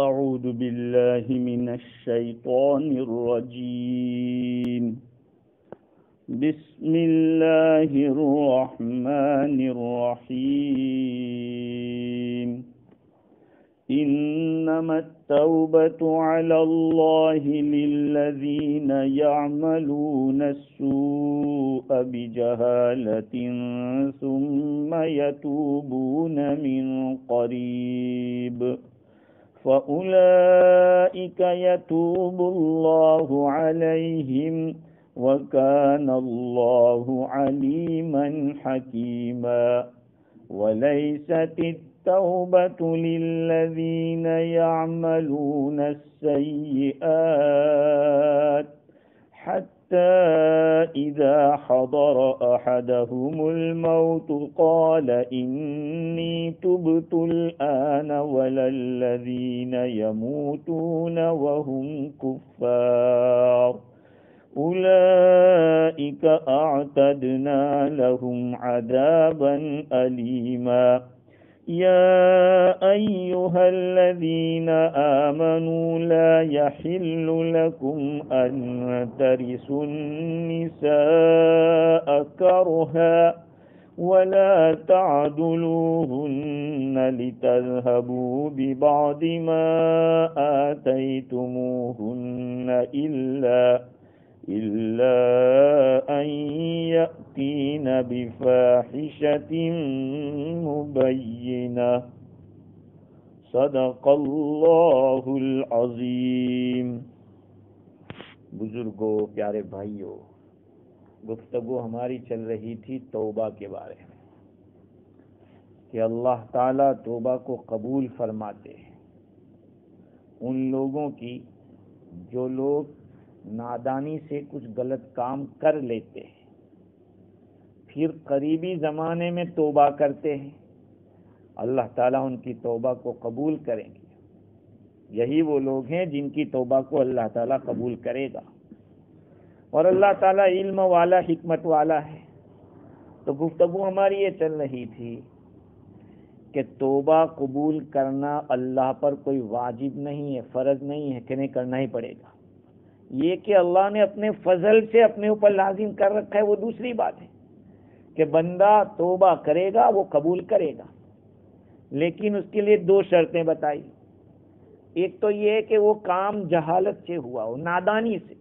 أعوذ بالله من الشيطان الرجيم بسم الله الرحمن الرحيم إنما التوبة على الله للذين يعملون السوء بجهالة ثم يتوبون من قريب فأولئك يتوب الله عليهم وكان الله عليما حكيما وليست التوبة للذين يعملون السيئات حتى إذا حضر أحدهم الموت قال إني تبت الآن ولا الذين يموتون وهم كفار أولئك أعتدنا لهم عذابا أليما يا أيها الذين آمنوا لا يحل لكم أن ترثوا النساء كرها ولا تعضلوهن لتذهبوا ببعض ما آتيتموهن إلا أن يأتين بفاحشة مبينة صدق اللہ العظیم۔ بزرگوں، پیارے بھائیوں، گفتگو ہماری چل رہی تھی توبہ کے بارے میں کہ اللہ تعالیٰ توبہ کو قبول فرماتے ہیں ان لوگوں کی جو لوگ نادانی سے کچھ غلط کام کر لیتے ہیں، پھر قریبی زمانے میں توبہ کرتے ہیں، اللہ تعالیٰ ان کی توبہ کو قبول کریں گے۔ یہی وہ لوگ ہیں جن کی توبہ کو اللہ تعالیٰ قبول کرے گا، اور اللہ تعالیٰ علم والا، حکمت والا ہے۔ تو گفتگو ہماری یہ چل رہی تھی کہ توبہ قبول کرنا اللہ پر کوئی واجب نہیں ہے، فرض نہیں ہے کہ نہیں کرنا ہی پڑے گا۔ یہ کہ اللہ نے اپنے فضل سے اپنے اوپر لازم کر رکھا ہے وہ دوسری بات ہے کہ بندہ توبہ کرے گا وہ قبول کرے گا، لیکن اس کے لیے دو شرطیں بتائی۔ ایک تو یہ ہے کہ وہ کام جہالت سے ہوا ہو، نادانی سے۔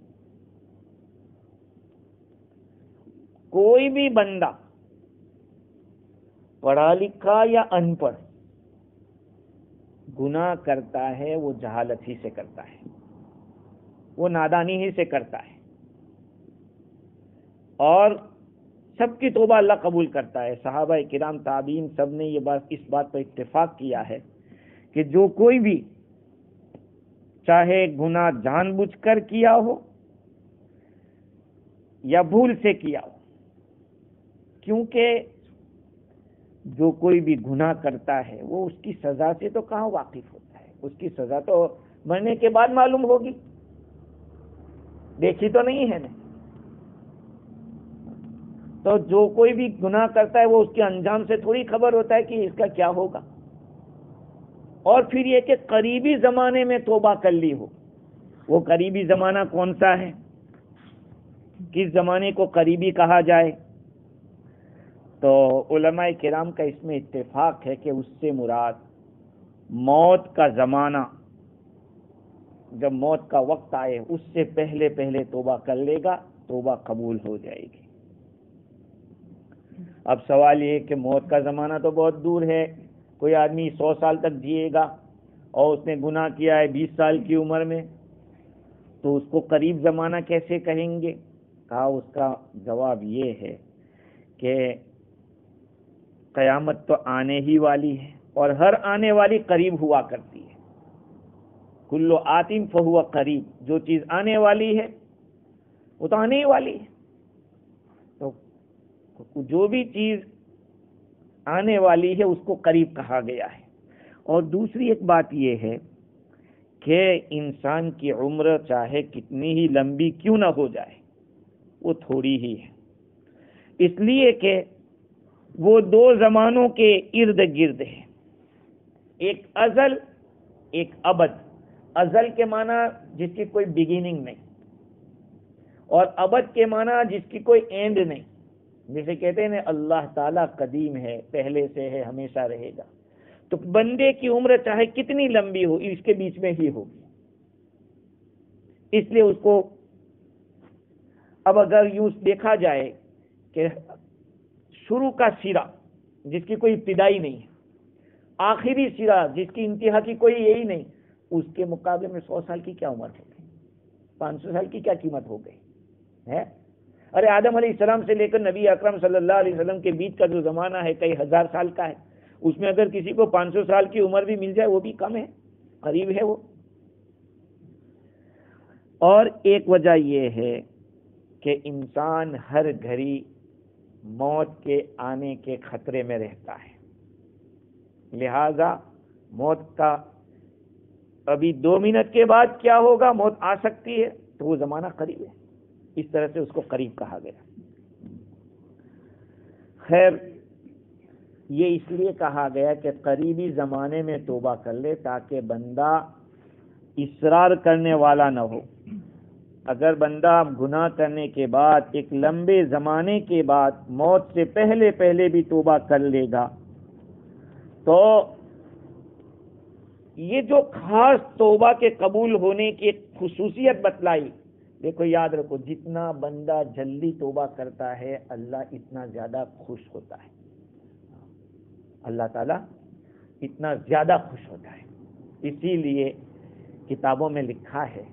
کوئی بھی بندہ پڑھا لکھا یا ان پڑھ گناہ کرتا ہے وہ جہالت ہی سے کرتا ہے، وہ نادانی ہی سے کرتا ہے، اور سب کی توبہ اللہ قبول کرتا ہے۔ صحابہ کرام، تابعین، سب نے یہ بات، اس بات پر اتفاق کیا ہے کہ جو کوئی بھی چاہے گناہ جان بوجھ کر کیا ہو یا بھول سے کیا ہو، کیونکہ جو کوئی بھی گناہ کرتا ہے وہ اس کی سزا سے تو کہاں واقف ہوتا ہے، اس کی سزا تو مرنے کے بعد معلوم ہوگی، دیکھی تو نہیں ہے نا۔ تو جو کوئی بھی گناہ کرتا ہے وہ اس کے انجام سے تھوڑی خبر ہوتا ہے کہ اس کا کیا ہوگا۔ اور پھر یہ کہ قریبی زمانے میں توبہ کر لی ہو، وہ قریبی زمانہ کون سا ہے، کس زمانے کو قریبی کہا جائے؟ تو علماء کرام کا اس میں اتفاق ہے کہ اس سے مراد موت کا زمانہ، جب موت کا وقت آئے اس سے پہلے پہلے توبہ کر لے گا، توبہ قبول ہو جائے گی۔ اب سوال یہ ہے کہ موت کا زمانہ تو بہت دور ہے، کوئی آدمی 100 سال تک جیے گا اور اس نے گناہ کیا ہے 20 سال کی عمر میں، تو اس کو قریب زمانہ کیسے کہیں گے؟ کہا اس کا جواب یہ ہے کہ قیامت تو آنے ہی والی ہے، اور ہر آنے والی قریب ہوا کرتی ہے۔ کلو آتم فہو قریب، جو چیز آنے والی ہے وہ تو آنے ہی والی ہے۔ تو جو بھی چیز آنے والی ہے اس کو قریب کہا گیا ہے۔ اور دوسری ایک بات یہ ہے کہ انسان کی عمر چاہے کتنی ہی لمبی کیوں نہ ہو جائے وہ تھوڑی ہی ہے، اس لیے کہ وہ دو زمانوں کے ارد گرد ہے، ایک ازل ایک ابد۔ ازل کے معنی جس کی کوئی بگننگ نہیں، اور ابد کے معنی جس کی کوئی اینڈ نہیں. جسے کہتے ہیں اللہ تعالیٰ قدیم ہے، پہلے سے ہے، ہمیشہ رہے گا. تو بندے کی عمر چاہے کتنی لمبی ہو، اس کے بیچ میں ہی ہوگی. اس لیے اس کو اب اگر یوں دیکھا جائے کہ شروع کا سرا جس کی کوئی ابتدائی نہیں ہے، آخری سرا جس کی انتہا کی کوئی یہی نہیں، اس کے مقابلے میں 100 سال کی کیا عمر ہو گئی، 500 سال کی کیا قیمت ہو گئی ہے. ارے آدم علیہ السلام سے لے کر نبی اکرم صلی اللہ علیہ وسلم کے بیچ کا جو زمانہ ہے کئی ہزار سال کا ہے، اس میں اگر کسی کو 500 سال کی عمر بھی مل جائے وہ بھی کم ہے، قریب ہے وہ. اور ایک وجہ یہ ہے کہ انسان ہر گھڑی موت کے آنے کے خطرے میں رہتا ہے، لہذا موت کا ابھی 2 منٹ کے بعد کیا ہوگا، موت آ سکتی ہے، تو وہ زمانہ قریب ہے. اس طرح سے اس کو قریب کہا گیا. خیر، یہ اس لیے کہا گیا کہ قریبی زمانے میں توبہ کر لے تاکہ بندہ اصرار کرنے والا نہ ہو. اگر بندہ گناہ کرنے کے بعد ایک لمبے زمانے کے بعد موت سے پہلے پہلے بھی توبہ کر لے گا تو یہ جو خاص توبہ کے قبول ہونے کی ایک خصوصیت بتلائی. دیکھو یاد رکھو، جتنا بندہ جلدی توبہ کرتا ہے اللہ اتنا زیادہ خوش ہوتا ہے. اللہ تعالیٰ اتنا زیادہ خوش ہوتا ہے. اسی لیے کتابوں میں لکھا ہے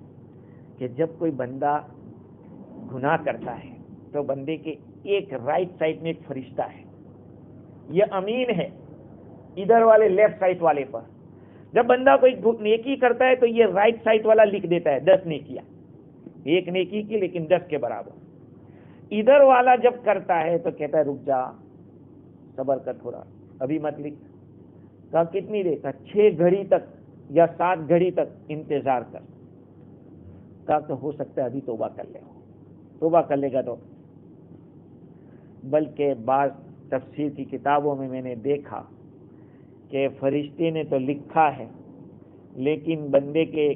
کہ جب کوئی بندہ گناہ کرتا ہے تو بندے کے ایک رائٹ سائڈ میں ایک فرشتہ ہے، یہ امین ہے ادھر والے لیفٹ سائڈ والے پر. جب بندہ کوئی نیکی کرتا ہے تو یہ رائٹ سائڈ والا لکھ دیتا ہے 10 نیکیاں، ایک نیکی کی لیکن 10 کے برابر. ادھر والا جب کرتا ہے تو کہتا ہے رک جا، صبر کر تھوڑا، ابھی مت لکھ. کہا کتنی دیر؟ کہا 6 گھڑی تک یا 7 گھڑی تک انتظار کر. کہا تو ہو سکتا ہے ابھی توبہ کر لے. توبہ کر لے گا تو، بلکہ بعض تفسیر کی کتابوں میں نے دیکھا کہ فرشتے نے تو لکھا ہے لیکن بندے کے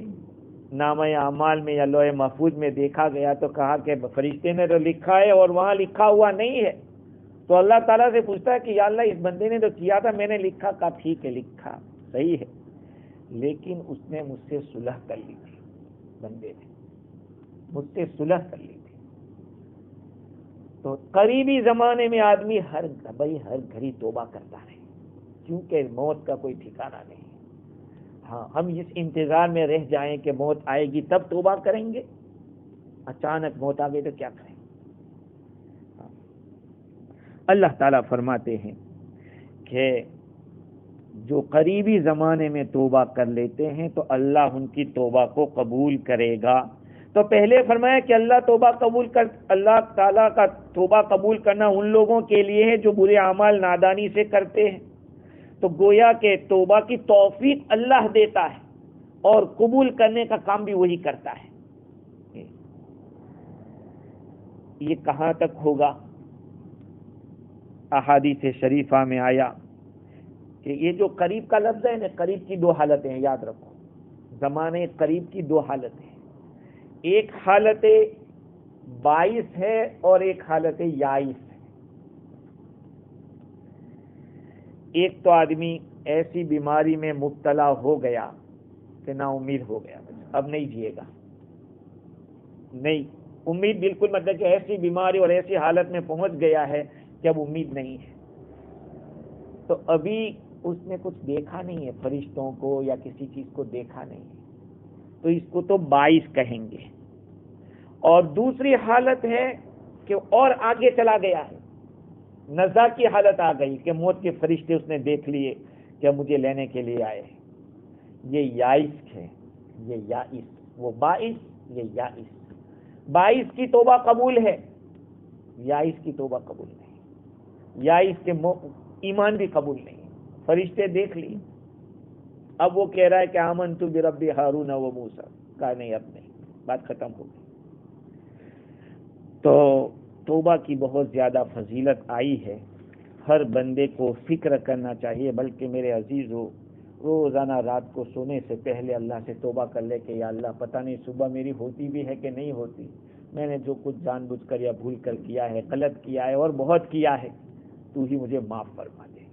نامہ اعمال میں یا لوح محفوظ میں دیکھا گیا تو کہا کہ فرشتے نے تو لکھا ہے اور وہاں لکھا ہوا نہیں ہے. تو اللہ تعالیٰ سے پوچھتا ہے کہ یا اللہ اس بندے نے تو کیا تھا، میں نے لکھا. کہا ٹھیک ہے لکھا صحیح ہے، لیکن اس نے مجھ سے صلح کر لی تھی، بندے نے مجھ سے صلح کر لی تھی. تو قریبی زمانے میں آدمی ہر گھڑی توبہ کرتا ہے کیونکہ موت کا کوئی ٹھکانہ نہیں. ہاں، ہم اس انتظار میں رہ جائیں کہ موت آئے گی تب توبہ کریں گے، اچانک موت آ گئی تو کیا کریں. اللہ تعالیٰ فرماتے ہیں کہ جو قریبی زمانے میں توبہ کر لیتے ہیں تو اللہ ان کی توبہ کو قبول کرے گا. تو پہلے فرمایا کہ اللہ تعالیٰ کا توبہ قبول کرنا ان لوگوں کے لیے ہے جو برے اعمال نادانی سے کرتے ہیں. تو گویا کہ توبہ کی توفیق اللہ دیتا ہے اور قبول کرنے کا کام بھی وہی کرتا ہے. یہ کہاں تک ہوگا؟ احادیث شریفہ میں آیا کہ یہ جو قریب کا لفظ ہے نا، قریب کی 2 حالتیں ہیں، یاد رکھو. زمانے قریب کی 2 حالتیں ہیں، ایک حالت 22 ہے اور ایک حالت 21 ہے. ایک تو آدمی ایسی بیماری میں مبتلا ہو گیا کہ نا امید ہو گیا، اب نہیں جیے گا، نہیں امید بالکل، مطلب کہ ایسی بیماری اور ایسی حالت میں پہنچ گیا ہے کہ اب امید نہیں ہے. تو ابھی اس نے کچھ دیکھا نہیں ہے، فرشتوں کو یا کسی چیز کو دیکھا نہیں ہے، تو اس کو تو 22 کہیں گے. اور دوسری حالت ہے کہ اور آگے چلا گیا ہے، نزا کی حالت آ گئی کہ موت کے فرشتے اس نے دیکھ لیے کہ مجھے لینے کے لیے آئے. یہ 21 ہے، یہ 22، وہ 22 یہ 21. 22 کی توبہ قبول ہے، 21 کی توبہ قبول نہیں. 21 کے ایمان بھی قبول نہیں. فرشتے دیکھ لیے، اب وہ کہہ رہا ہے کہ آمنت برب ہارون و موسیٰ. کہا نہیں، اب نہیں، بات ختم ہو گئی. تو توبہ کی بہت زیادہ فضیلت آئی ہے، ہر بندے کو فکر کرنا چاہیے. بلکہ میرے عزیزو، روزانہ رات کو سونے سے پہلے اللہ سے توبہ کر لے کہ یا اللہ پتہ نہیں صبح میری ہوتی بھی ہے کہ نہیں ہوتی، میں نے جو کچھ جان بوجھ کر یا بھول کر کیا ہے، غلط کیا ہے اور بہت کیا ہے، تو ہی مجھے معاف فرما دے،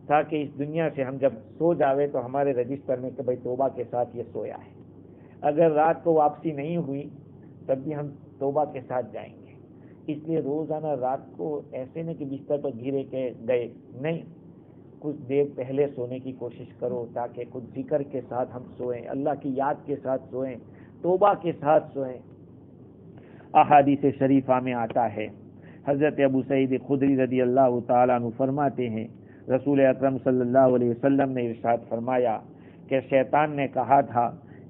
تاکہ اس دنیا سے ہم جب سو جاوے تو ہمارے رجسٹر میں کہ بھائی توبہ کے ساتھ یہ سویا ہے۔ اگر رات کو واپسی نہیں ہوئی تب بھی ہم توبہ کے ساتھ جائیں گے۔ اس لیے روزانہ رات کو ایسے نہیں کہ بستر پر گرے کے گئے، نہیں، کچھ دیر پہلے سونے کی کوشش کرو تاکہ کچھ ذکر کے ساتھ ہم سوئیں، اللہ کی یاد کے ساتھ سوئیں، توبہ کے ساتھ سوئیں۔ احادیث شریفہ میں آتا ہے، حضرت ابو سعید خدری رضی اللہ تعالیٰ عنہ فرماتے ہیں رسول اکرم صلی اللہ علیہ وسلم نے ارشاد فرمایا کہ شیطان نے کہا تھا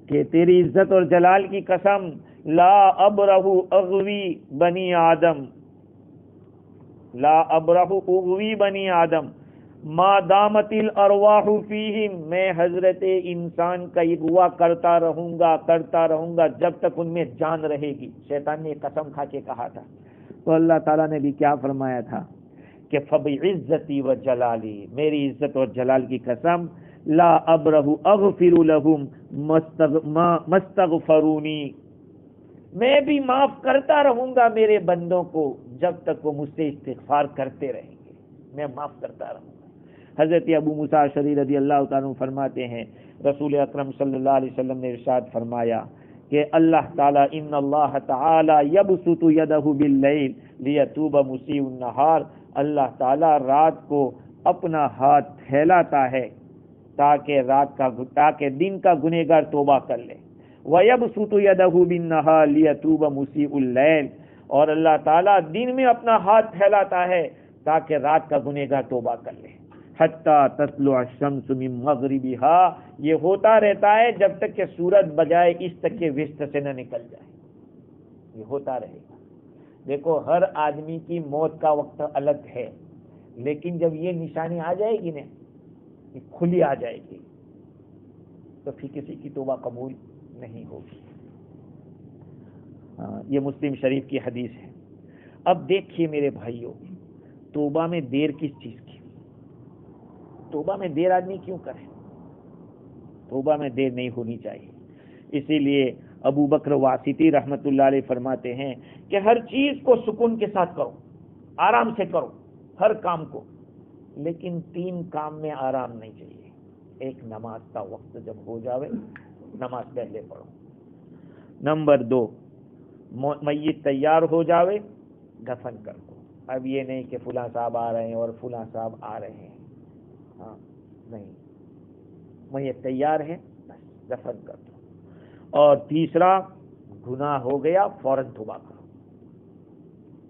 کہ تیری عزت اور جلال کی قسم لا ابرہ اغوی بنی آدم، لا ابرہ اغوی بنی آدم ما دامت الارواح فیہم، میں حضرت انسان کا اغوا کرتا رہوں گا جب تک ان میں جان رہے گی۔ شیطان نے قسم کھا کے کہا تھا، تو اللہ تعالیٰ نے بھی کیا فرمایا تھا کہ فبعزتی و جلالی، میری عزت اور جلال کی قسم لا ابرہ اغفر لہم مستغفرونی، میں بھی معاف کرتا رہوں گا میرے بندوں کو جب تک وہ مجھ سے استغفار کرتے رہیں گے، میں معاف کرتا رہوں گا۔ حضرت ابو موسیٰ اشعری رضی اللہ تعالیٰ عنہ فرماتے ہیں رسول اکرم صلی اللہ علیہ وسلم نے ارشاد فرمایا کہ اللہ تعالیٰ ان اللہ تعالیٰ یبسط یدہ باللیل لیتوب مسیء النہار، اللہ تعالیٰ رات کو اپنا ہاتھ پھیلاتا ہے تاکہ دن کا گنہگار توبہ کر لے، وَيَبْسُطُ يَدَهُ بِالنَّهَارِ لِيَتُوبَ مُسِيءُ اللَّيْلِ، اور اللہ تعالیٰ دن میں اپنا ہاتھ پھیلاتا ہے تاکہ رات کا گنہگار توبہ کر لے، حَتَّى تَطْلُعَ الشَّمْسُ مِن مَغْرِبِهَا، یہ ہوتا رہتا ہے جب تک کہ سورج بجائے اس تک کہ وسط سے نہ نکل جائے، یہ ہوتا رہے گا۔ دیکھو ہر آدمی کی موت کا وقت الگ ہے، لیکن جب یہ نشانی آ جائے گی نا، کھلی آ جائے گی، تو پھر کسی کی توبہ قبول نہیں ہوگی۔ یہ مسلم شریف کی حدیث ہے۔ اب دیکھیے میرے بھائیوں، توبہ میں دیر کس چیز کی؟ توبہ میں دیر آدمی کیوں کرے؟ توبہ میں دیر نہیں ہونی چاہیے۔ اسی لیے ابو بکر واسطی رحمت اللہ علیہ فرماتے ہیں کہ ہر چیز کو سکون کے ساتھ کرو، آرام سے کرو ہر کام کو، لیکن 3 کام میں آرام نہیں چاہیے۔ ایک، نماز کا وقت جب ہو جاوے نماز پہلے پڑھو۔ نمبر 2، میت تیار ہو جاوے دفن کر دو۔ اب یہ نہیں کہ فلاں صاحب آ رہے ہیں اور فلاں صاحب آ رہے ہیں، ہاں نہیں، میت تیار ہے بس دفن کر دو۔ اور تیسرا، گناہ ہو گیا فوراً توبہ کرو،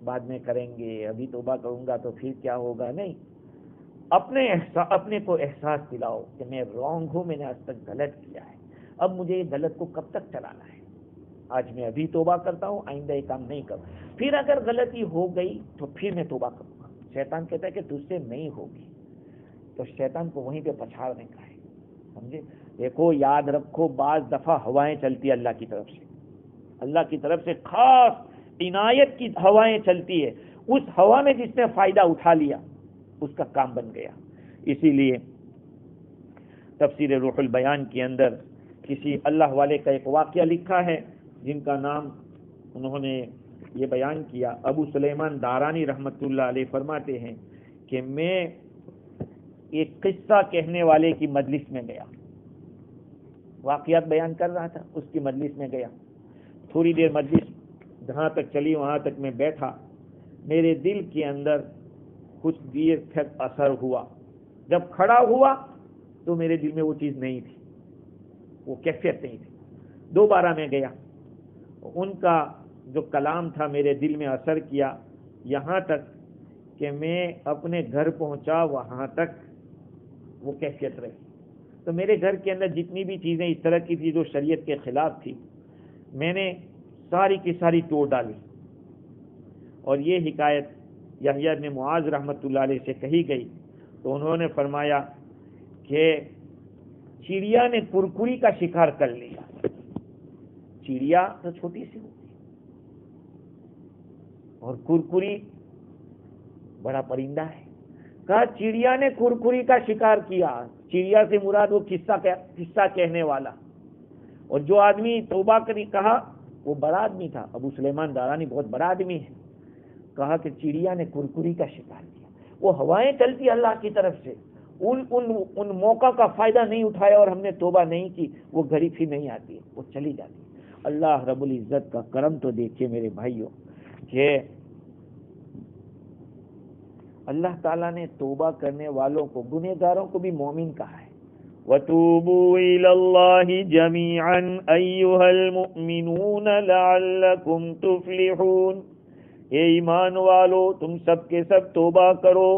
بعد میں کریں گے، ابھی توبہ کروں گا تو پھر کیا ہوگا، نہیں، اپنے کو احساس دلاؤ کہ میں رانگ ہوں، میں نے آج تک غلط کیا ہے، اب مجھے یہ غلط کو کب تک چلانا ہے، آج میں ابھی توبہ کرتا ہوں، آئندہ یہ کام نہیں کروں۔ پھر اگر غلطی ہو گئی تو پھر میں توبہ کروں گا۔ شیطان کہتا ہے کہ تجھ سے نہیں ہوگی، تو شیطان کو وہیں پہ پچھاڑنے کا ہے، سمجھے؟ دیکھو یاد رکھو، بعض دفعہ ہوائیں چلتی ہے اللہ کی طرف سے، اللہ کی طرف سے خاص عنایت کی ہوائیں چلتی ہے، اس ہوا میں جس نے فائدہ اٹھا لیا اس کا کام بن گیا۔ اسی لیے تفسیر روح البیان کے اندر کسی اللہ والے کا ایک واقعہ لکھا ہے جن کا نام انہوں نے یہ بیان کیا، ابو سلیمان دارانی رحمت اللہ علیہ فرماتے ہیں کہ میں ایک قصہ کہنے والے کی مجلس میں گیا، واقعات بیان کر رہا تھا، اس کی مجلس میں گیا، تھوڑی دیر مجلس جہاں تک چلی وہاں تک میں بیٹھا، میرے دل کے اندر کچھ دیر تک اثر ہوا، جب کھڑا ہوا تو میرے دل میں وہ چیز نہیں تھی، وہ کیفیت نہیں تھی۔ دوبارہ میں گیا، ان کا جو کلام تھا میرے دل میں اثر کیا، یہاں تک کہ میں اپنے گھر پہنچا وہاں تک وہ کیفیت رہی۔ تو میرے گھر کے اندر جتنی بھی چیزیں اس طرح کی تھی جو شریعت کے خلاف تھی، میں نے ساری کی ساری توڑ ڈالی۔ اور یہ حکایت یحییٰ بن معاذ رحمۃ اللہ علیہ سے کہی گئی تو انہوں نے فرمایا کہ چڑیا نے کرکری کا شکار کر لیا۔ چڑیا تو چھوٹی سی ہوتی اور کرکری بڑا پرندہ ہے، کہا چڑیا نے کرکری کا شکار کیا، چڑیا سے مراد وہ قصہ کہنے والا. اور جو آدمی توبہ کری کہا وہ بڑا آدمی تھا. ابو سلیمان دارانی بہت بڑا آدمی ہے. کہا کہ چڑیا نے کرکری کا شکار کیا. وہ ہوائیں چلتی اللہ کی طرف سے, ان موقع کا فائدہ نہیں اٹھایا اور ہم نے توبہ نہیں کی, وہ گھڑی پھر نہیں آتی, وہ چلی جاتی. اللہ رب العزت کا کرم تو دیکھیے میرے بھائیوں کہ اللہ تعالیٰ نے توبہ کرنے والوں کو, گنہگاروں کو بھی مومن کہا ہے. وَتُوبُوا إِلَى اللَّهِ جَمِيعًا أَيُّهَا الْمُؤْمِنُونَ لَعَلَّكُمْ تُفْلِحُونَ. اے ایمان والو تم سب کے سب توبہ کرو.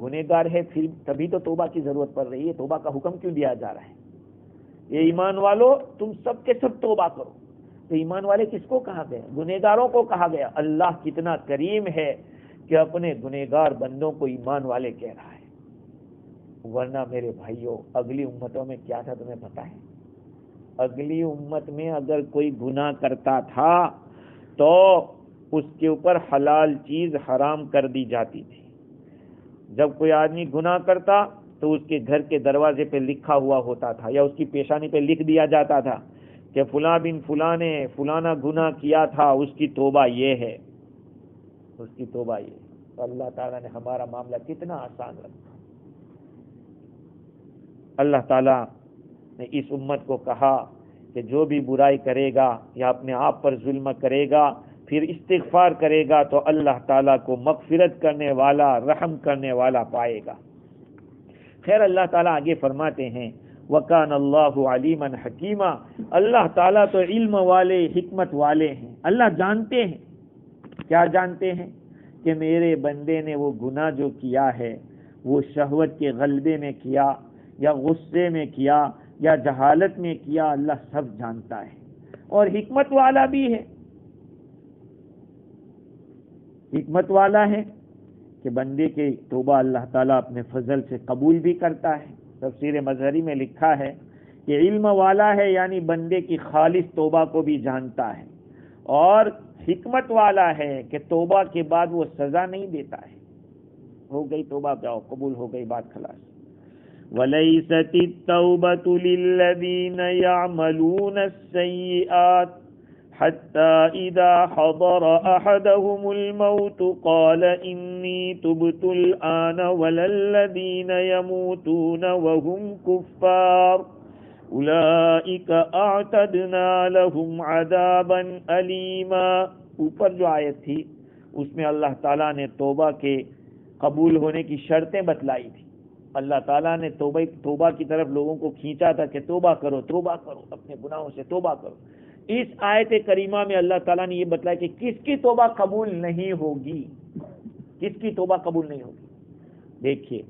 گنہگار ہے پھر تبھی تو توبہ کی ضرورت پڑ رہی ہے, توبہ کا حکم کیوں دیا جا رہا ہے؟ اے ایمان والو تم سب کے سب توبہ کرو. تو ایمان والے کس کو کہا گیا؟ گنہگاروں کو کہا گیا. اللہ کتنا کریم ہے کہ اپنے گنہگار بندوں کو ایمان والے کہہ رہا ہے. ورنہ میرے بھائیوں اگلی امتوں میں کیا تھا تمہیں پتہ ہے؟ اگلی امت میں اگر کوئی گناہ کرتا تھا تو اس کے اوپر حلال چیز حرام کر دی جاتی تھی. جب کوئی آدمی گناہ کرتا تو اس کے گھر کے دروازے پہ لکھا ہوا ہوتا تھا, یا اس کی پیشانی پہ لکھ دیا جاتا تھا کہ فلاں بن فلاں نے فلانا گناہ کیا تھا, اس کی توبہ یہ ہے, اس کی توبہ یہ. تو اللہ تعالیٰ نے ہمارا معاملہ کتنا آسان رکھا. اللہ تعالیٰ نے اس امت کو کہا کہ جو بھی برائی کرے گا یا اپنے آپ پر ظلم کرے گا پھر استغفار کرے گا تو اللہ تعالیٰ کو مغفرت کرنے والا, رحم کرنے والا پائے گا. خیر اللہ تعالیٰ آگے فرماتے ہیں وَكَانَ اللَّهُ عَلِيمًا حَكِيمًا. اللہ تعالیٰ تو علم والے, حکمت والے ہیں. اللہ جانتے ہیں. کیا جانتے ہیں؟ کہ میرے بندے نے وہ گناہ جو کیا ہے وہ شہوت کے غلبے میں کیا یا غصے میں کیا یا جہالت میں کیا, اللہ سب جانتا ہے. اور حکمت والا بھی ہے. حکمت والا ہے کہ بندے کے توبہ اللہ تعالیٰ اپنے فضل سے قبول بھی کرتا ہے. تفسیر مظہری میں لکھا ہے کہ علم والا ہے یعنی بندے کی خالص توبہ کو بھی جانتا ہے, اور حکمت والا ہے کہ توبہ کے بعد وہ سزا نہیں دیتا ہے. ہو گئی توبہ, جاؤ قبول ہو گئی, بات خلاص. وَلَيْسَتِ التَّوْبَةُ لِلَّذِينَ يَعْمَلُونَ السَّيِّئَاتِ حَتَّى إِذَا حَضَرَ أَحَدَهُمُ الْمَوْتُ قَالَ إِنِّي تُبْتُ الْآنَ وَلَا الَّذِينَ يَمُوتُونَ وَهُمْ كُفَّارٌ أُولَئِكَ أَعْتَدْنَا لَهُمْ عَذَابًا أَلِيمًا. اوپر جو آیت تھی اس میں اللہ تعالیٰ نے توبہ کے قبول ہونے کی شرطیں بتلائی تھی. اللہ تعالیٰ نے توبہ کی طرف لوگوں کو کھینچا تھا کہ توبہ کرو, توبہ کرو, اپنے گناہوں سے توبہ کرو. اس آیت کریمہ میں اللہ تعالیٰ نے یہ بتلایا کہ کس کی توبہ قبول نہیں ہوگی, کس کی توبہ قبول نہیں ہوگی. دیکھیے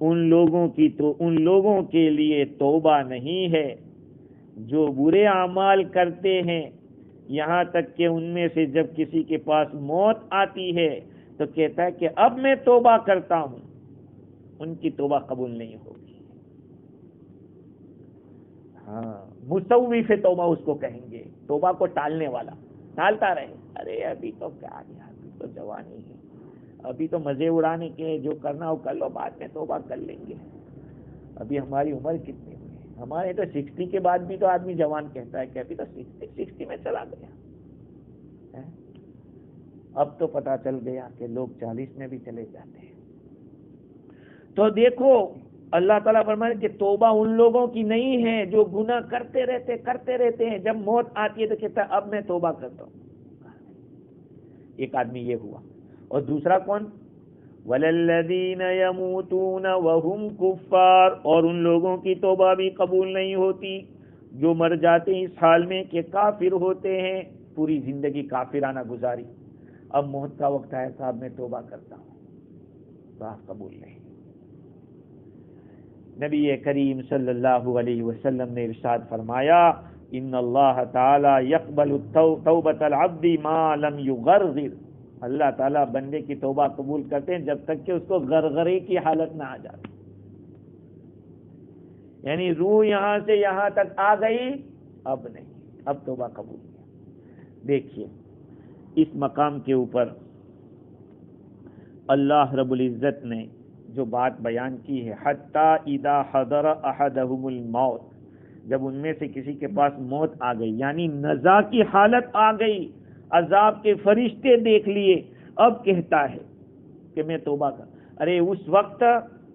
ان لوگوں کے لیے توبہ نہیں ہے جو برے اعمال کرتے ہیں, یہاں تک کہ ان میں سے جب کسی کے پاس موت آتی ہے تو کہتا ہے کہ اب میں توبہ کرتا ہوں. ان کی توبہ قبول نہیں ہوگی. ہاں, مسوف توبہ اس کو کہیں گے, توبہ کو ٹالنے والا, ٹالتا رہے. ارے ابھی تو کیا گیا, ابھی تو جوانی ہے, ابھی تو مزے اڑانے کے, جو کرنا ہو کر لو, بعد میں توبہ کر لیں گے. ابھی ہماری عمر کتنی ہوئی, ہمارے تو 60 کے بعد بھی تو آدمی جوان کہتا ہے کہ ابھی تو 60 میں چلا گیا. اب تو پتا چل گیا کہ لوگ 40 میں بھی چلے جاتے ہیں. تو دیکھو اللہ تعالیٰ فرمائے کہ توبہ ان لوگوں کی نہیں ہے جو گناہ کرتے رہتے ہیں, جب موت آتی ہے تو کہتا ہے اب میں توبہ کرتا ہوں. ایک آدمی یہ ہوا. اور دوسرا کون؟ وَلَلَّذِينَ يَمُوتُونَ وَهُمْ كُفَّارٌ. اور ان لوگوں کی توبہ بھی قبول نہیں ہوتی جو مر جاتے ہیں اس حال میں کہ کافر ہوتے ہیں, پوری زندگی کافرانہ گزاری, اب موت کا وقت آیا, صاحب میں توبہ کرتا ہوں, بات قبول نہیں. نبی کریم صلی اللہ علیہ وسلم نے ارشاد فرمایا ان اللہ تعالی یقبل توبۃ العبد ما لم یغرغر. اللہ تعالیٰ بندے کی توبہ قبول کرتے ہیں جب تک کہ اس کو غرغرے کی حالت نہ آ جائے, یعنی روح یہاں سے یہاں تک آ گئی, اب نہیں, اب توبہ قبول کیا. دیکھیے اس مقام کے اوپر اللہ رب العزت نے جو بات بیان کی ہے، حتی اذا حضر احدہم الموت، جب ان میں سے کسی کے پاس موت آ گئی، یعنی نزا کی حالت آ گئی، عذاب کے فرشتے دیکھ لیے، اب کہتا ہے کہ میں توبہ کر. ارے اس وقت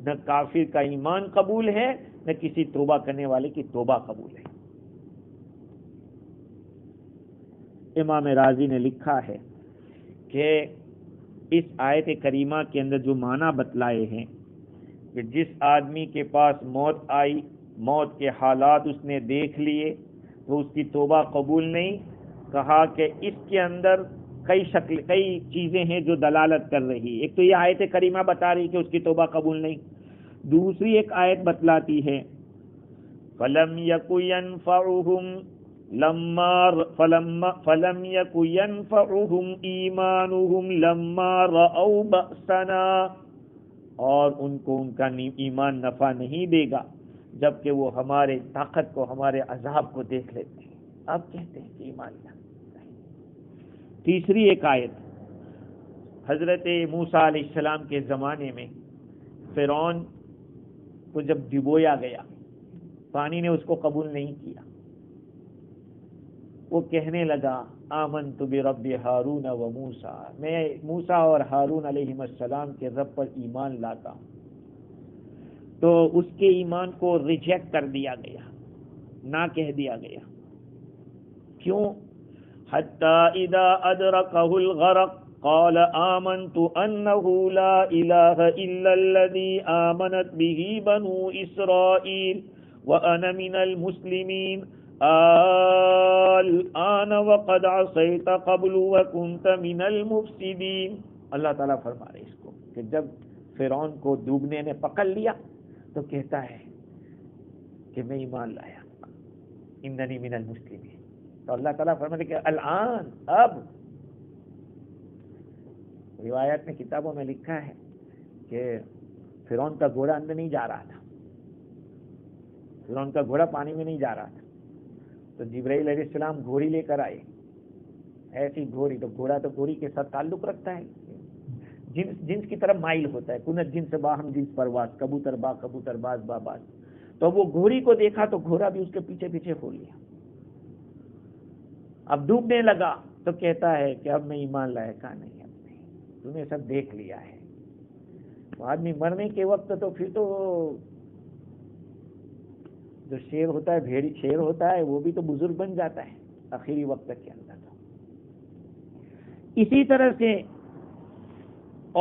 نہ کافر کا ایمان قبول ہے، نہ کسی توبہ کرنے والے کی توبہ قبول ہے. امام راضی نے لکھا ہے کہ اس آیت کریمہ کے اندر جو معنی بتلائے ہیں کہ جس آدمی کے پاس موت آئی، موت کے حالات اس نے دیکھ لیے تو اس کی توبہ قبول نہیں. کہا کہ اس کے اندر کئی چیزیں ہیں جو دلالت کر رہی. ایک تو یہ آیت کریمہ بتا رہی کہ اس کی توبہ قبول نہیں. دوسری ایک آیت بتلاتی ہے فَلَمْ يَكُ يَنْفَعُهُمْ فَلَمْ يَكُ يَنْفَعُهُمْ إِيمَانُهُمْ لَمَّا رَأَوْا بَأْسَنَا، اور ان کو ان کا ایمان نفع نہیں دے گا جبکہ وہ ہمارے طاقت کو، ہمارے عذاب کو دیکھ لیتے ہیں. اب کہتے ہیں کہ ایمان لا. تیسری ایک آیت حضرت موسیٰ علیہ السلام کے زمانے میں فرعون کو جب ڈبویا گیا، پانی نے اس کو قبول نہیں کیا، وہ کہنے لگا آمنت برب ہارون و موسیٰ، میں موسیٰ اور ہارون علیہ السلام کے رب پر ایمان لاتا ہوں. تو اس کے ایمان کو ریجیکٹ کر دیا گیا، نہ کہہ دیا گیا. کیوں؟ حتی اذا ادرکہ الغرق قال آمنت انہ لا الہ الا الذی آمنت بہ بنو اسرائیل وانا من المسلمین الآن وقد عصیت قبل وکنت من المفسدین. اللہ تعالیٰ فرما رہے اس کو کہ جب فرعون کو ڈوبنے نے پکڑ لیا تو کہتا ہے کہ میں ایمان لایا، اننی من المسلمین. تو اللہ تعالیٰ فرماتے کہ الآن، اب. روایات میں، کتابوں میں لکھا ہے کہ فرعون کا گھوڑا اندر نہیں جا رہا تھا، فرعون کا گھوڑا پانی میں نہیں جا رہا تھا. تو جبرائیل علیہ السلام گھوڑی لے کر آئے، ایسی گھوڑی. تو گھوڑا تو گھوڑی کے ساتھ تعلق رکھتا ہے، جنس کی طرف مائل ہوتا ہے. کنت جنس باہم جنس پرواز، کبوتر با کبوتر، باز با باز. تو وہ گھوڑی کو دیکھا تو گھوڑا بھی اس کے پیچھے پیچھے ہو لیا. اب ڈوبنے لگا تو کہتا ہے کہ اب میں ایمان لایا. کہا نہیں، اب نہیں، تم نے سب دیکھ لیا ہے. تو آدمی مرنے کے وقت تو پھر تو جو شیر ہوتا ہے، بھیڑی شیر ہوتا ہے، وہ بھی تو بزرگ بن جاتا ہے آخری وقت کے اندر. اسی طرح سے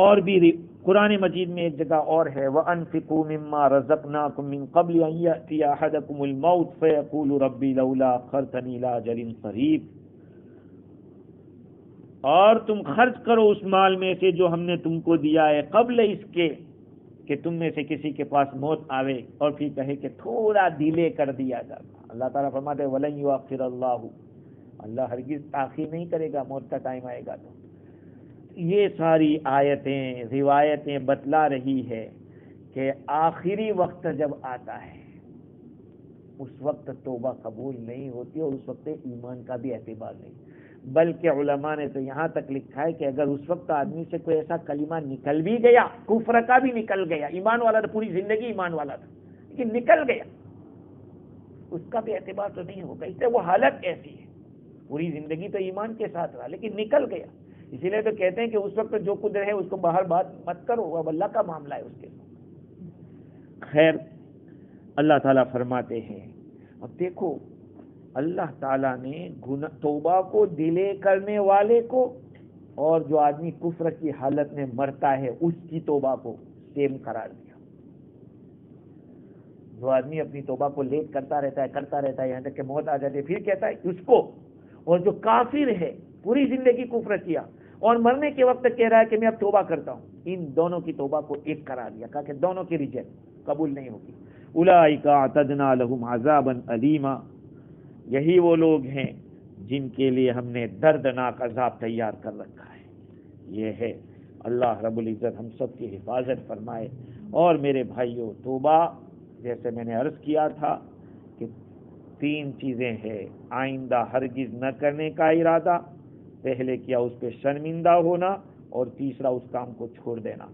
اور بھی قرآن مجید میں ایک جگہ اور ہے وَأَنفِقُوا مِمَّا رَزَقْنَاكُم مِّن قَبْلِ أَن يَأْتِيَ أَحَدَكُمُ الْمَوْتُ فَيَقُولُ رَبِّ لَوْلَا أَخَّرْتَنِي إِلَىٰ أَجَلٍ قَرِيبٍ. اور تم خرچ کرو اس مال میں سے جو ہم نے تم کو دیا ہے قبل اس کے کہ تم میں سے کسی کے پاس موت آوے اور پھر کہے کہ تھوڑا ڈیلے کر دیا جاتا. اللہ تعالیٰ فرماتے ہیں وَلَن يُؤَخِّرَ اللَّهُ، اللہ ہرگز تاخیر نہیں کرے گا، موت کا ٹائم آئے گا. تو یہ ساری آیتیں، روایتیں بتلا رہی ہے کہ آخری وقت جب آتا ہے اس وقت توبہ قبول نہیں ہوتی اور اس وقت ایمان کا بھی اعتبار نہیں. بلکہ علماء نے تو یہاں تک لکھا ہے کہ اگر اس وقت آدمی سے کوئی ایسا کلمہ نکل بھی گیا، کفر کا بھی نکل گیا، ایمان والا تو پوری زندگی ایمان والا تھا لیکن نکل گیا، اس کا بھی اعتبار تو نہیں ہوگا. اس سے وہ حالت ایسی ہے، پوری زندگی تو ایمان کے ساتھ رہا لیکن نکل گیا. اسی لیے تو کہتے ہیں کہ اس وقت جو قدر ہے اس کو باہر بات مت کرو، اب اللہ کا معاملہ ہے اس کے ساتھ. خیر، اللہ تعالیٰ فرماتے ہیں. اب دیکھو اللہ تعالیٰ نے توبہ کو ڈیلے کرنے والے کو اور جو آدمی کفر کی حالت میں مرتا ہے اس کی توبہ کو سیم قرار دیا. جو آدمی اپنی توبہ کو لیٹ کرتا رہتا ہے یہاں تک کہ موت آ جاتی ہے، پھر کہتا ہے اس کو، اور جو کافر ہے پوری زندگی کفر کیا اور مرنے کے وقت کہہ رہا ہے کہ میں اب توبہ کرتا ہوں، ان دونوں کی توبہ کو ایک قرار دیا. کہا کہ دونوں کی ریجیکٹ قبول نہیں ہوگی. اولئک اعتدنا لهم عذابا الیما، یہی وہ لوگ ہیں جن کے لیے ہم نے دردناک عذاب تیار کر رکھا ہے. یہ ہے اللہ رب العزت ہم سب کی حفاظت فرمائے. اور میرے بھائیوں، توبہ جیسے میں نے عرض کیا تھا کہ 3 چیزیں ہیں: آئندہ ہرگز نہ کرنے کا ارادہ، پہلے کیا اس پہ شرمندہ ہونا، اور تیسرا اس کام کو چھوڑ دینا.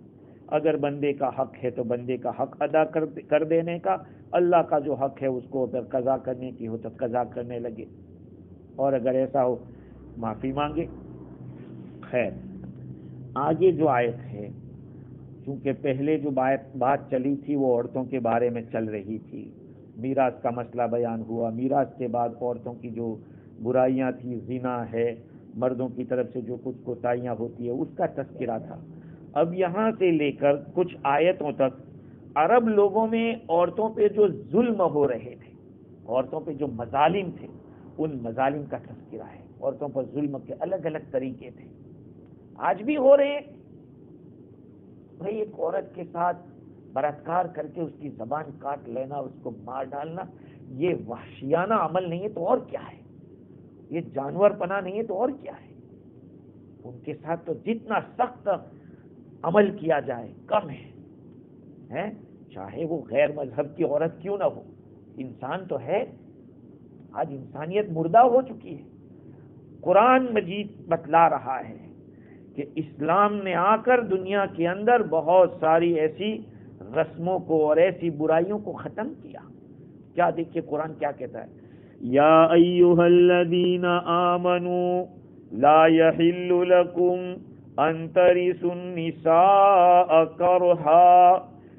اگر بندے کا حق ہے تو بندے کا حق ادا کر دینے کا، اللہ کا جو حق ہے اس کو اگر قضا کرنے کی ہو تو قضا کرنے لگے، اور اگر ایسا ہو معافی مانگے۔ خیر، آگے جو آیت ہے، چونکہ پہلے جو بات چلی تھی وہ عورتوں کے بارے میں چل رہی تھی، میراث کا مسئلہ بیان ہوا، میراث کے بعد عورتوں کی جو برائیاں تھی، زنا ہے، مردوں کی طرف سے جو کچھ کوتاہیاں ہوتی ہے اس کا تذکرہ تھا۔ اب یہاں سے لے کر کچھ آیتوں تک عرب لوگوں میں عورتوں پہ جو ظلم ہو رہے تھے، عورتوں پہ جو مظالم تھے، ان مظالم کا تذکرہ ہے۔ عورتوں پر ظلم کے الگ الگ طریقے تھے، آج بھی ہو رہے ہیں۔ بھائی ایک عورت کے ساتھ بلاತ್کار کر کے اس کی زبان کاٹ لینا، اس کو مار ڈالنا، یہ وحشیانہ عمل نہیں ہے تو اور کیا ہے؟ یہ جانور پنا نہیں ہے تو اور کیا ہے؟ ان کے ساتھ تو جتنا سخت عمل کیا جائے کم ہے، چاہے وہ غیر مذہب کی عورت کیوں نہ ہو، انسان تو ہے۔ آج انسانیت مردہ ہو چکی ہے۔ قرآن مجید بتلا رہا ہے کہ اسلام نے آ کر دنیا کے اندر بہت ساری ایسی رسموں کو اور ایسی برائیوں کو ختم کیا۔ کیا دیکھیے قرآن کیا کہتا ہے، یا ایھا الذین آمنوا لا یحل لکم ان ترثوا النساء کرہا،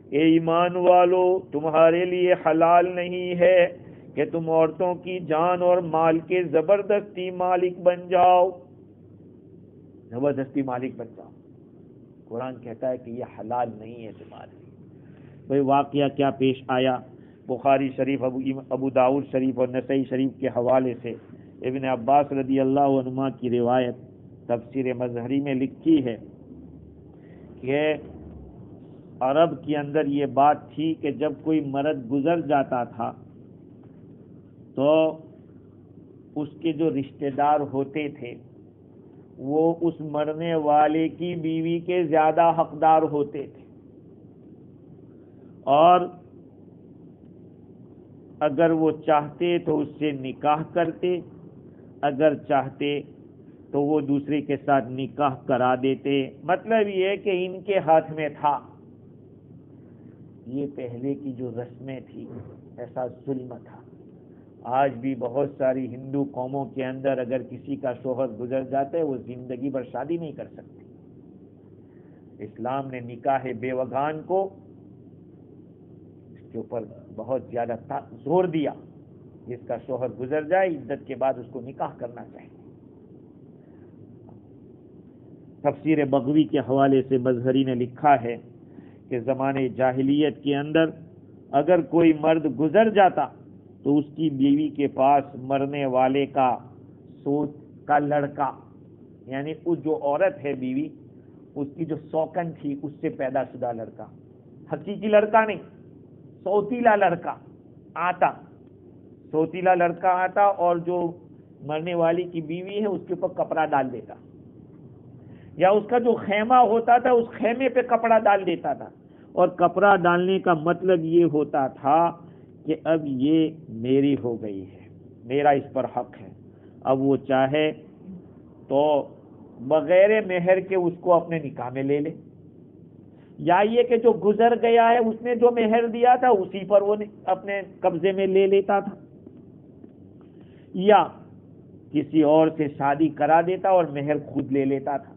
اے ایمان والو تمہارے لیے حلال نہیں ہے کہ تم عورتوں کی جان اور مال کے زبردستی مالک بن جاؤ، زبردستی مالک بن جاؤ۔ قرآن کہتا ہے کہ یہ حلال نہیں ہے تمہارے لیے۔ بھئی واقعہ کیا پیش آیا؟ بخاری شریف، ابو داؤد شریف اور نسائی شریف کے حوالے سے ابن عباس رضی اللہ عنہما کی روایت تفسیر مظہری میں لکھی ہے کہ عرب کے اندر یہ بات تھی کہ جب کوئی مرد گزر جاتا تھا تو اس کے جو رشتہ دار ہوتے تھے وہ اس مرنے والے کی بیوی کے زیادہ حقدار ہوتے تھے، اور اگر وہ چاہتے تو اس سے نکاح کرتے، اگر چاہتے تو وہ دوسرے کے ساتھ نکاح کرا دیتے۔ مطلب یہ ہے کہ ان کے ہاتھ میں تھا۔ یہ پہلے کی جو رسمیں تھی، ایسا ظلم تھا۔ آج بھی بہت ساری ہندو قوموں کے اندر اگر کسی کا شوہر گزر جاتا ہے وہ زندگی بھر شادی نہیں کر سکتے۔ اسلام نے نکاح بیوگان کو اس کے اوپر بہت زیادہ زور دیا، جس کا شوہر گزر جائے عدت کے بعد اس کو نکاح کرنا چاہیے۔ تفسیر بغوی کے حوالے سے مظہری نے لکھا ہے کہ زمانے جاہلیت کے اندر اگر کوئی مرد گزر جاتا تو اس کی بیوی کے پاس مرنے والے کا سوت کا لڑکا، یعنی اس جو عورت ہے بیوی، اس کی جو سوکن تھی اس سے پیدا شدہ لڑکا، حقیقی لڑکا نہیں، سوتیلا لڑکا آتا، سوتیلا لڑکا آتا اور جو مرنے والی کی بیوی ہے اس کے اوپر کپڑا ڈال دیتا، یا اس کا جو خیمہ ہوتا تھا اس خیمے پہ کپڑا ڈال دیتا تھا، اور کپڑا ڈالنے کا مطلب یہ ہوتا تھا کہ اب یہ میری ہو گئی ہے، میرا اس پر حق ہے۔ اب وہ چاہے تو بغیر مہر کے اس کو اپنے نکاح میں لے لے، یا یہ کہ جو گزر گیا ہے اس نے جو مہر دیا تھا اسی پر وہ اپنے قبضے میں لے لیتا تھا، یا کسی اور سے شادی کرا دیتا اور مہر خود لے لیتا تھا،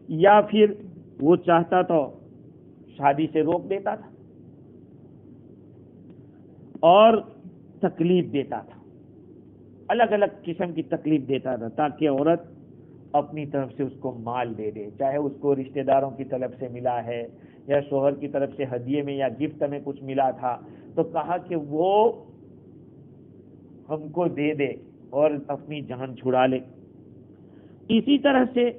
یا پھر وہ چاہتا تو شادی سے روک دیتا تھا اور تکلیف دیتا تھا، الگ الگ قسم کی تکلیف دیتا تھا تاکہ عورت اپنی طرف سے اس کو مال دے دے، چاہے اس کو رشتہ داروں کی طرف سے ملا ہے یا شوہر کی طرف سے ہدیے میں یا گفٹ میں کچھ ملا تھا تو کہا کہ وہ ہم کو دے دے اور اپنی جان چھڑا لے۔ اسی طرح سے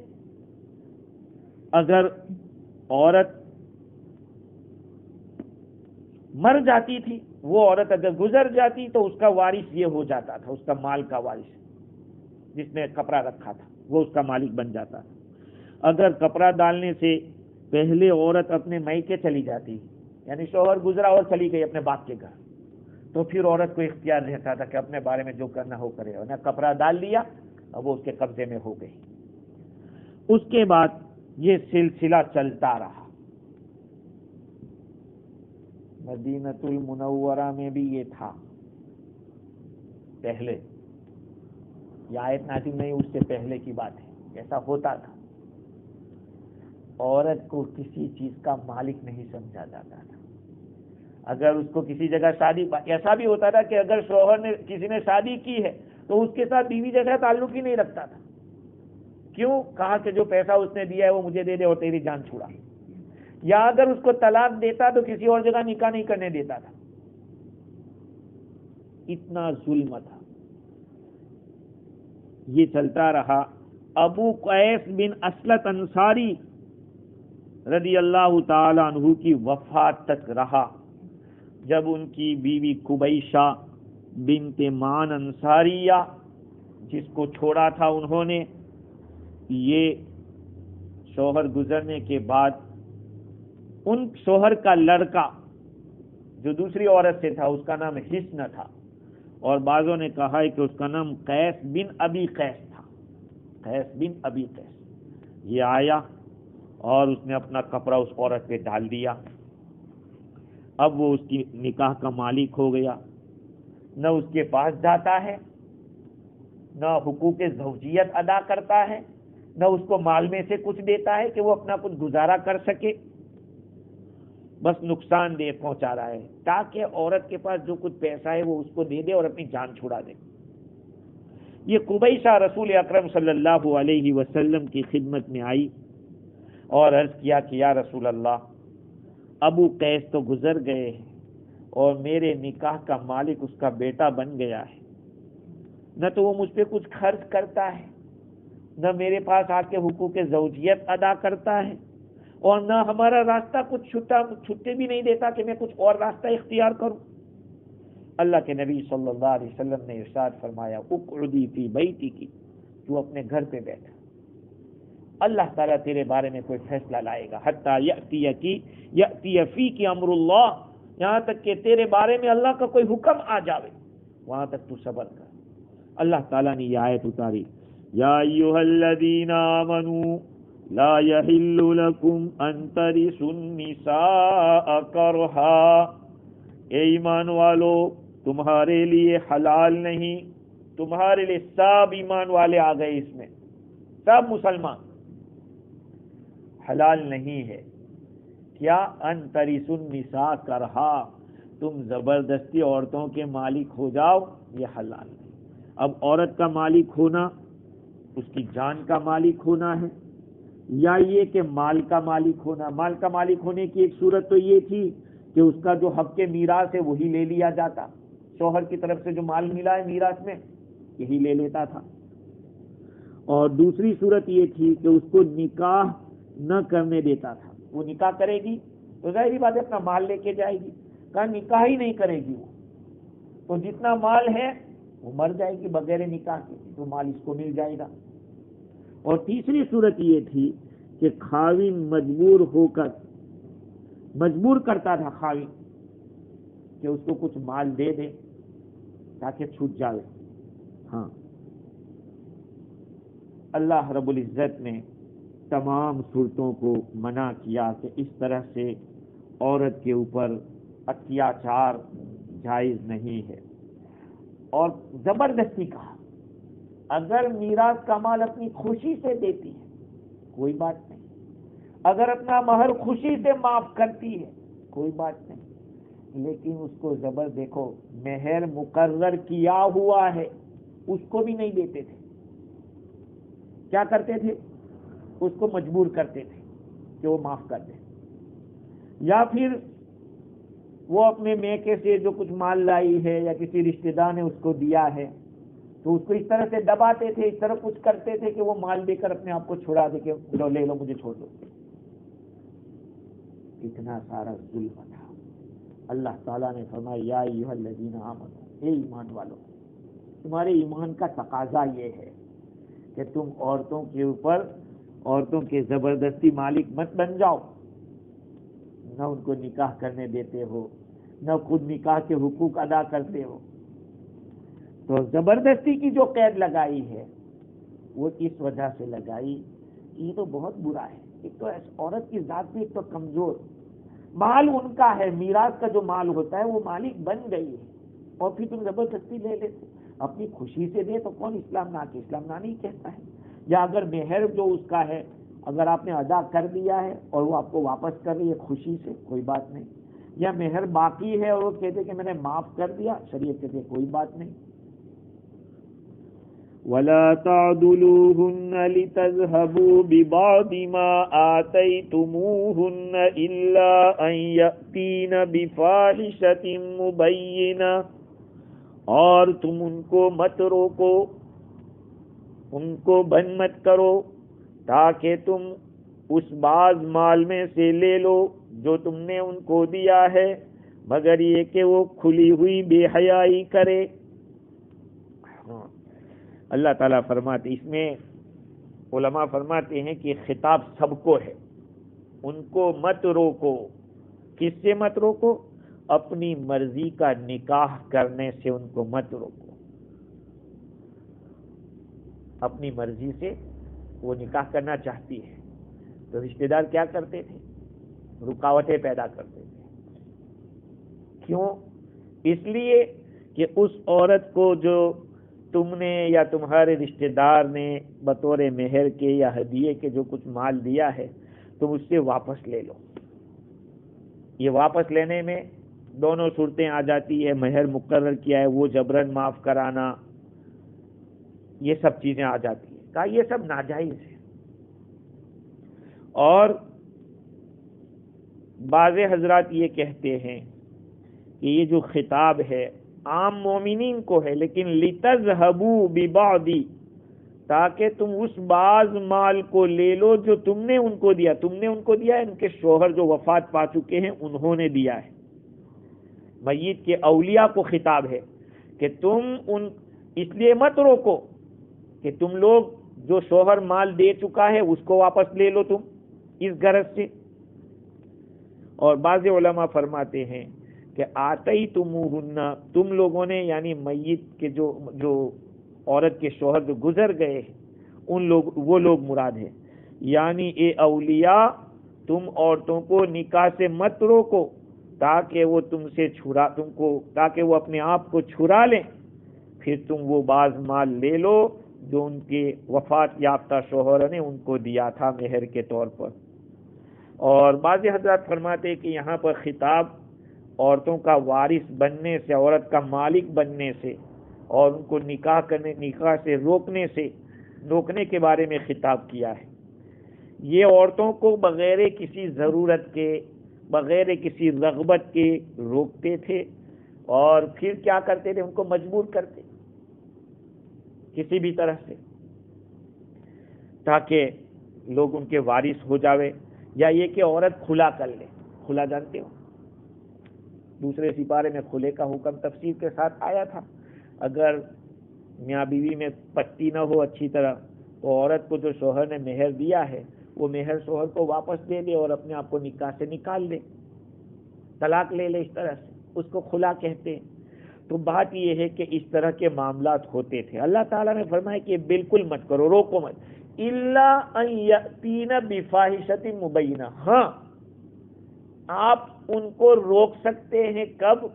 اگر عورت مر جاتی تھی، وہ عورت اگر گزر جاتی تو اس کا وارث یہ ہو جاتا تھا، اس کا مال کا وارث، جس نے کپڑا رکھا تھا وہ اس کا مالک بن جاتا تھا۔ اگر کپڑا ڈالنے سے پہلے عورت اپنے میکے چلی جاتی، یعنی شوہر گزرا اور چلی گئی اپنے باپ کے گھر، تو پھر عورت کو اختیار رہتا تھا کہ اپنے بارے میں جو کرنا ہو کرے، اور نہ کپڑا ڈال لیا اب وہ اس کے قبضے میں ہو گئی۔ اس کے بعد یہ سلسلہ چلتا رہا. مدینۃ المنورہ میں بھی یہ تھا. پہلے یہ آیت نازل نہیں، اس سے پہلے کی بات ہے. ایسا ہوتا تھا. عورت کو کسی چیز کا مالک نہیں سمجھا جاتا تھا. اگر اس کو کسی جگہ شادی، ایسا بھی ہوتا تھا کہ اگر شوہر نے کسی نے شادی کی ہے تو اس کے ساتھ بیوی جیسا تعلق ہی نہیں رکھتا تھا. کیوں؟ کہا کہ جو پیسہ اس نے دیا ہے وہ مجھے دے دے اور تیری جان چھڑا. یا اگر اس کو طلاق دیتا تو کسی اور جگہ نکاح نہیں کرنے دیتا تھا. اتنا ظلم تھا. یہ چلتا رہا. ابو قیس بن اسلط انصاری رضی اللہ تعالی عنہ کی وفات تک رہا. جب ان کی بیوی قبیشہ بنت مان انصاریہ، جس کو چھوڑا تھا انہوں نے، یہ شوہر گزرنے کے بعد ان شوہر کا لڑکا جو دوسری عورت سے تھا، اس کا نام حسن تھا، اور بعضوں نے کہا ہے کہ اس کا نام قیس بن ابی قیس تھا. قیس بن ابی قیس. یہ آیا اور اس نے اپنا کپڑا اس عورت پہ ڈال دیا. اب وہ اس کی نکاح کا مالک ہو گیا. نہ اس کے پاس جاتا ہے، نہ حقوق زوجیت ادا کرتا ہے، نہ اس کو مال میں سے کچھ دیتا ہے کہ وہ اپنا کچھ گزارا کر سکے. بس نقصان دہ پہنچا رہا ہے تاکہ عورت کے پاس جو کچھ پیسہ ہے وہ اس کو دے دے اور اپنی جان چھڑا دے. یہ قبیشہ رسول اکرم صلی اللہ علیہ وسلم کی خدمت میں آئی اور عرض کیا کہ یا رسول اللہ، ابو قیس تو گزر گئے ہیں اور میرے نکاح کا مالک اس کا بیٹا بن گیا ہے. نہ تو وہ مجھ پہ کچھ خرچ کرتا ہے، نہ میرے پاس آ کے حقوق زوجیت ادا کرتا ہے، اور نہ ہمارا راستہ کچھ چھٹے بھی نہیں دیتا کہ میں کچھ اور راستہ اختیار کروں. اللہ کے نبی صلی اللہ علیہ وسلم نے ارشاد فرمایا، اقعدی فی بیتک، تو اپنے گھر پہ بیٹھا، اللہ تعالیٰ تیرے بارے میں کوئی فیصلہ لائے گا. حتی یأتی فیک امر اللہ، یہاں تک کہ تیرے بارے میں اللہ کا کوئی حکم آ جاوے، وہاں تک تو صبر کر. اللہ تعالیٰ نے یہ آیت اتاری، یا ایھا الذین آمنوا لا یحل لکم ان ترثوا النساء کرہا. اے ایمان والو، تمہارے لیے حلال نہیں، تمہارے لیے، سب ایمان والے آ گئے اس میں، سب مسلمان، حلال نہیں ہے کیا؟ ان ترثوا النساء کرہا، تم زبردستی عورتوں کے مالک ہو جاؤ، یہ حلال نہیں. اب عورت کا مالک ہونا اس کی جان کا مالک ہونا ہے، یا یہ کہ مال کا مالک ہونا. مال کا مالک ہونے کی ایک صورت تو یہ تھی کہ اس کا جو حق کے میراث ہے وہی لے لیا جاتا، شوہر کی طرف سے جو مال ملا ہے میراث میں یہی لے لیتا تھا. اور دوسری صورت یہ تھی کہ اس کو نکاح نہ کرنے دیتا تھا. وہ نکاح کرے گی تو ظاہری بات ہے اپنا مال لے کے جائے گی. کہا نکاح ہی نہیں کرے گی وہ تو جتنا مال ہے وہ مر جائے گی بغیر نکاح کے، تو مال اس کو مل جائے گا. اور تیسری صورت یہ تھی کہ خاوند مجبور کرتا تھا خاوند کہ اس کو کچھ مال دے دے تاکہ چھوٹ جائے. ہاں، اللہ رب العزت نے تمام صورتوں کو منع کیا کہ اس طرح سے عورت کے اوپر اتیاچار جائز نہیں ہے. اور زبردستی کہا، اگر میراث کا مال اپنی خوشی سے دیتی ہے کوئی بات نہیں، اگر اپنا مہر خوشی سے معاف کرتی ہے کوئی بات نہیں، لیکن اس کو دیکھو مہر مقرر کیا ہوا ہے اس کو بھی نہیں دیتے تھے. کیا کرتے تھے؟ اس کو مجبور کرتے تھے کہ وہ معاف کر دے، یا پھر وہ اپنے میکے سے جو کچھ مال لائی ہے یا کسی رشتہ دار نے اس کو دیا ہے تو اس کو اس طرح سے دباتے تھے، اس طرح کچھ کرتے تھے کہ وہ مال دے کر اپنے آپ کو چھڑا دے کہ لو لے لو مجھے چھوڑ دو. اتنا سارا ظلم تھا. اللہ تعالیٰ نے فرمایا یا ایھا الذین آمنوا، اے ایمان والو، تمہارے ایمان کا تقاضا یہ ہے کہ تم عورتوں کے اوپر عورتوں کے زبردستی مالک مت بن جاؤ. نہ ان کو نکاح کرنے دیتے ہو، نہ خود نکاح کے حقوق ادا کرتے ہو. تو زبردستی کی جو قید لگائی ہے وہ اس وجہ سے لگائی کہ یہ تو بہت برا ہے. ایک تو عورت کی ذات بھی ایک تو کمزور، مال ان کا ہے، میراث کا جو مال ہوتا ہے وہ مالک بن گئی ہے، اور پھر تم زبردستی لے لیتے، اپنی خوشی سے دے تو کون اسلام نہ کہ اسلام نہ نہیں کہتا ہے۔ یا اگر مہر جو اس کا ہے اگر آپ نے ادا کر دیا ہے اور وہ آپ کو واپس کر رہی ہے خوشی سے، کوئی بات نہیں، یا مہر باقی ہے اور وہ کہتے کہ میں نے معاف کر دیا، شریعت کہتے کوئی بات نہیں۔ وَلَا تَعْضُلُوهُنَّ لِتَذْهَبُوا بِبَعْضِ مَا آتَيْتُمُوهُنَّ إِلَّا أَن يَأْتِينَ بِفَاحِشَةٍ مُبَيِّنَةٍ، اور تم ان کو مت روکو، ان کو بند مت کرو، تاکہ تم اس بعض مال میں سے لے لو جو تم نے ان کو دیا ہے، مگر یہ کہ وہ کھلی ہوئی بے حیائی کرے۔ اللہ تعالیٰ فرماتے، اس میں علماء فرماتے ہیں کہ خطاب سب کو ہے، ان کو مت روکو۔ کس سے مت روکو؟ اپنی مرضی کا نکاح کرنے سے ان کو مت روکو۔ اپنی مرضی سے وہ نکاح کرنا چاہتی ہے تو رشتہ دار کیا کرتے تھے؟ رکاوٹیں پیدا کرتے تھے۔ کیوں؟ اس لیے کہ اس عورت کو جو تم نے یا تمہارے رشتہ دار نے بطور مہر کے یا ہدیے کے جو کچھ مال دیا ہے تم اس سے واپس لے لو۔ یہ واپس لینے میں دونوں صورتیں آ جاتی ہے، مہر مقرر کیا ہے وہ جبرن معاف کرانا، یہ سب چیزیں آ جاتی ہیں۔ کہا یہ سب ناجائز ہے۔ اور بعض حضرات یہ کہتے ہیں کہ یہ جو خطاب ہے عام مومنین کو ہے، لیکن لِتَذْهَبُوا بِبَعْضِ، تاکہ تم اس بعض مال کو لے لو جو تم نے ان کو دیا۔ تم نے ان کو دیا ہے، ان کے شوہر جو وفات پا چکے ہیں انہوں نے دیا ہے۔ میت کے اولیاء کو خطاب ہے کہ تم ان اس لیے مت روکو کہ تم لوگ جو شوہر مال دے چکا ہے اس کو واپس لے لو تم اس غرض سے۔ اور بعض علماء فرماتے ہیں کہ آتیتموہن، تم لوگوں نے یعنی میت کے جو عورت کے شوہر جو گزر گئے ہیں ان لوگ، وہ لوگ مراد ہیں۔ یعنی اے اولیاء، تم عورتوں کو نکاح سے مت روکو تاکہ وہ تاکہ وہ اپنے آپ کو چھڑا لیں، پھر تم وہ بعض مال لے لو جو ان کے وفات یافتہ شوہر نے ان کو دیا تھا مہر کے طور پر۔ اور بعض حضرات فرماتے ہیں کہ یہاں پر خطاب عورتوں کا وارث بننے سے، عورت کا مالک بننے سے اور ان کو نکاح سے روکنے کے بارے میں خطاب کیا ہے۔ یہ عورتوں کو بغیر کسی ضرورت کے، بغیر کسی رغبت کے روکتے تھے، اور پھر کیا کرتے تھے؟ ان کو مجبور کرتے کسی بھی طرح سے تاکہ لوگ ان کے وارث ہو جاوے، یا یہ کہ عورت کھلا کر لے۔ کھلا جانتے ہو؟ دوسرے سپارے میں کھلے کا حکم تفصیل کے ساتھ آیا تھا۔ اگر میاں بیوی میں پٹی نہ ہو اچھی طرح تو عورت کو جو شوہر نے مہر دیا ہے وہ مہر شوہر کو واپس دے دے اور اپنے آپ کو نکاح سے نکال دے، طلاق لے لے، اس طرح سے اس کو کھلا کہتے ہیں۔ تو بات یہ ہے کہ اس طرح کے معاملات ہوتے تھے۔ اللہ تعالیٰ نے فرمایا کہ بالکل مت کرو، روکو مت، الا ان یاتین بفاحشۃ مبینہ۔ ہاں، آپ ان کو روک سکتے ہیں، کب؟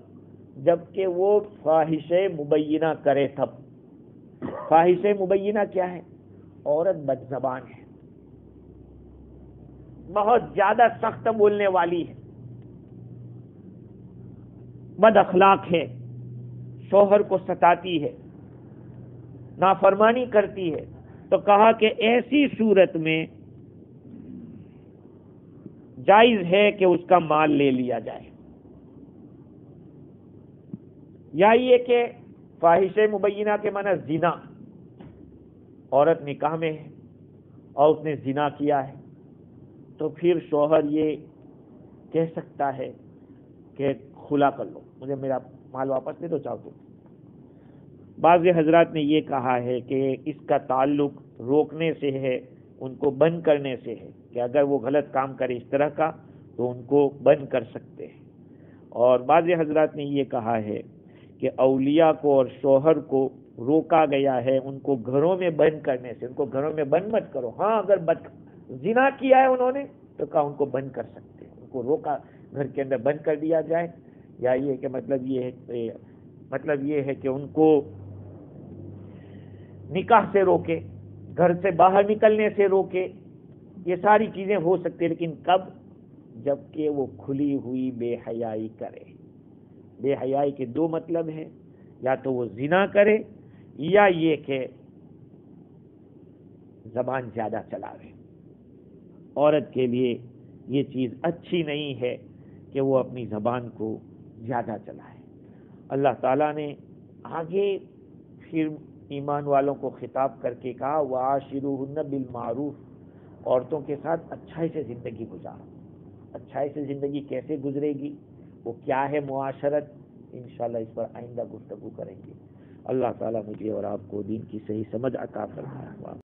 جبکہ وہ فاحشہ مبینہ کرے تب۔ فاحشہ مبینہ کیا ہے؟ عورت بد زبان ہے، بہت زیادہ سخت بولنے والی ہے، بد اخلاق ہے، شوہر کو ستاتی ہے، نافرمانی کرتی ہے، تو کہا کہ ایسی صورت میں جائز ہے کہ اس کا مال لے لیا جائے۔ یا یہ کہ فاحشہ مبینہ کے معنی زنا، عورت نکاح میں ہے اور اس نے زنا کیا ہے تو پھر شوہر یہ کہہ سکتا ہے کہ کھلا کر لو، مجھے میرا مال واپس دے دو چاہو تو۔ بعض حضرات نے یہ کہا ہے کہ اس کا تعلق روکنے سے ہے، ان کو بند کرنے سے ہے، کہ اگر وہ غلط کام کرے اس طرح کا تو ان کو بند کر سکتے ہیں۔ اور بعض حضرات نے یہ کہا ہے کہ اولیاء کو اور شوہر کو روکا گیا ہے ان کو گھروں میں بند کرنے سے، ان کو گھروں میں بند مت کرو۔ ہاں، اگر زنا کیا ہے انہوں نے تو کہا ان کو بند کر سکتے ہیں، ان کو روکا، گھر کے اندر بند کر دیا جائے، یا یہ کہ مطلب یہ ہے کہ ان کو نکاح سے روکے، گھر سے باہر نکلنے سے روکے، یہ ساری چیزیں ہو سکتی ہیں، لیکن کب؟ جبکہ وہ کھلی ہوئی بے حیائی کرے۔ بے حیائی کے دو مطلب ہیں، یا تو وہ زنا کرے یا یہ کہ زبان زیادہ چلاوے۔ عورت کے لیے یہ چیز اچھی نہیں ہے کہ وہ اپنی زبان کو زیادہ چلائے۔ اللہ تعالیٰ نے آگے پھر ایمان والوں کو خطاب کر کے کہا وَعَاشِرُوهُنَّ بِالْمَعْرُوفِ، عورتوں کے ساتھ اچھائی سے زندگی گزارو۔ اچھائی سے زندگی کیسے گزرے گی، وہ کیا ہے معاشرت، انشاءاللہ اس پر آئندہ گفتگو کریں گے۔ اللہ تعالیٰ مجھے اور آپ کو دین کی صحیح سمجھ عطا فرمائے۔